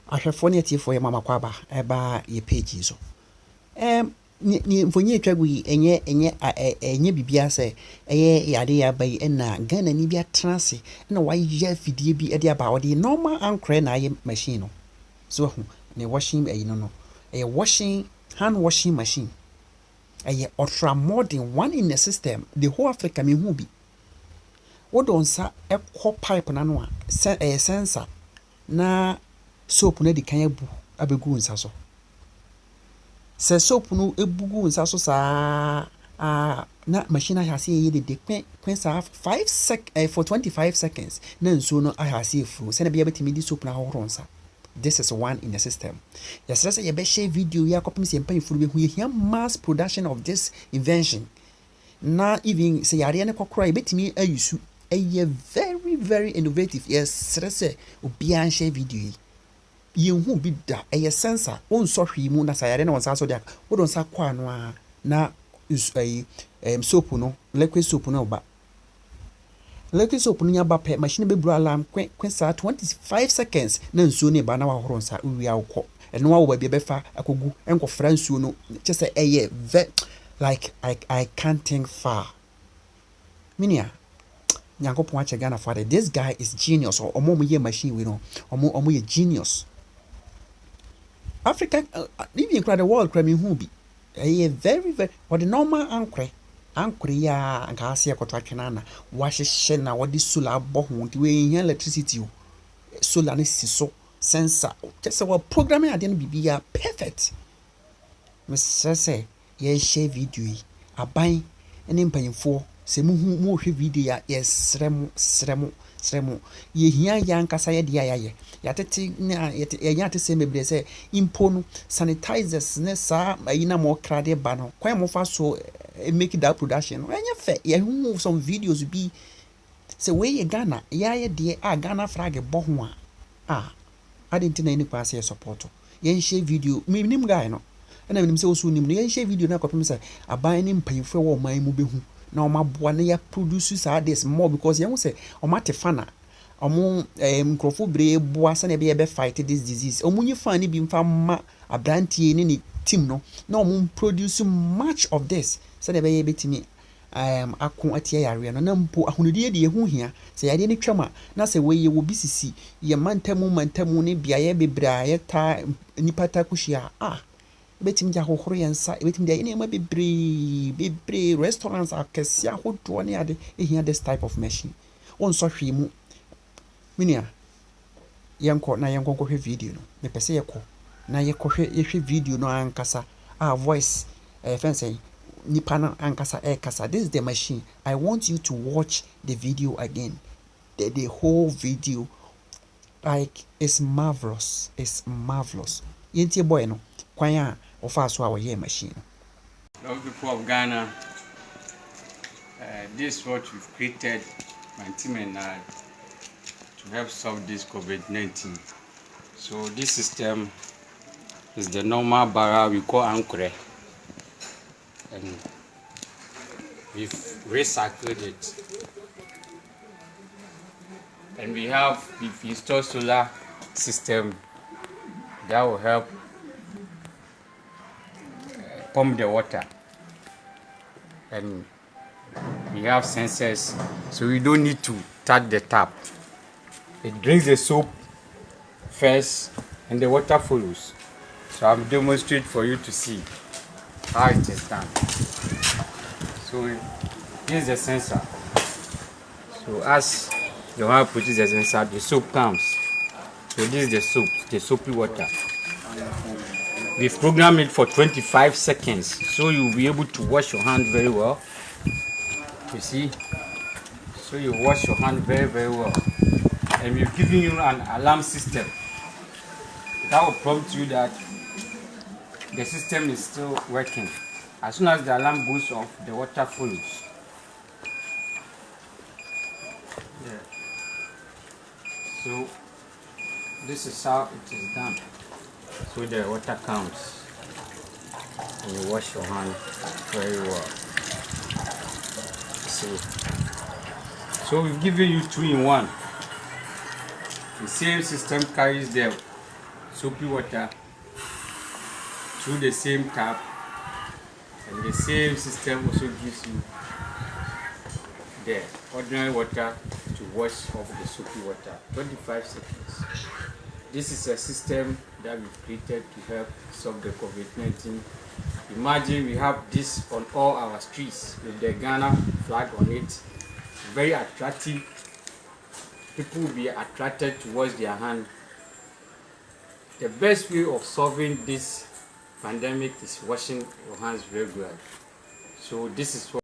ahwefo ne atifo ye mama kwaba eba ye page so ni mfonye twagu enye bibia se eye yade ya bai na Ghana ni bia transe na wayɛ fidie bi e de aba ode normal ankre na aye machine no so hu ne washing no washing hand washing machine ultra modern one in the system the whole Africa me hu bi wodon sa pipe na no a sensor na soap na di kan abegu nsa so se soap no ebugu nsa so sa na machine ahase ye de kwen sa 5 for 25 seconds na nso no ahase fu se na bia betimi di soap na hohoro nsa. This is one in the system. Yes, let's say you be share video ya kopim se mpan furu be hu here mass production of this invention. Na even say yare ne kokora betimi ayusu very very innovative. Yes, let's say obi an share video yi hu bi da sensor on so hwi mu na sayare na wonsa so dia wo don sa kwa no na soap no liquid soap no ba liquid soap no nya ba pe machine be bro alarm kwen sa 25 seconds na nsuo ne ba na wa horo nsa wi akọ eno wa wo ba bi be fa akogu enko fra nsuo no che like I can't think far minia nyankopon ache Ghana for this guy is genius or omo ye machine we know omo ye genius Africa even include the world crime hu bi very very what the normal ankre ya ngase yakoto atwenana wahehye na wodi solar boho nti we hia electricity solar ne siso sensor just our programming ade no bibia perfect me say ye share video yi aban ene mpanyimfo se mu hwe video ya yes sremu ye hia ya nkasa ye dia ya tete na ye nya te se mebre se impo no sanitizers ne sa ayina mo krade ba no kwan mo fa so make that production enya fe ye hu some videos bi se we ye Ghana ye de Ghana flag bo ho I didn't know any pass support ye share video minim guy no na minim se osu nim no ye share video na kopem se aban ni mpanyimfo wo man mu behu na o maboa na ya produce this more because you say o mate fana omo microphone bre boa sa na be fight this disease omunyi fan ni bi mfa ma abrantie ni team no na omo produce much of this sa na be betimi akon atie yare no na mpo ahunudie de hu hia se yare ni twama na se we ye wo bisisi ye mantamu ne biaye bebra ye ta nipa ta kuhia betim ja hohoro yensa betim dia ene ma bebre restaurants akesia hodo ne ade ehia this type of machine on so hwe mu minia yenko na yenko hwe video no me pese yeko na yeko hwe video no ankasa voice fancy nipa na ankasa kasa. This is the machine. I want you to watch the video again, the whole video. Like it's marvelous yenti boy no kwan a ofa so a we machine. Love people of Ghana, this is what we've created, my team and I, to help solve this COVID-19. So this system is the normal barrel we call ankre, and we've recycled it, and we've installed solar system that will help pump the water, and we have sensors, so we don't need to touch the tap. It drinks the soap first and the water follows. So I'll demonstrate for you to see how it is done. So this is the sensor. So as the one puts the sensor, the soap comes. So this is the soap, the soapy water. We've programmed it for 25 seconds, so you'll be able to wash your hand very well. You see? So you wash your hand very, very well. And we've given you an alarm system that will prompt you that the system is still working. As soon as the alarm goes off, the water follows. Yeah. So this is how it is done. So the water comes and you wash your hand very well. So we've given you 2-in-1. The same system carries the soapy water through the same tap, and the same system also gives you the ordinary water to wash off the soapy water. 25 seconds. This is a system that we've created to help solve the COVID-19. Imagine we have this on all our streets with the Ghana flag on it. Very attractive. People will be attracted to wash their hands. The best way of solving this pandemic is washing your hands regularly. So this is what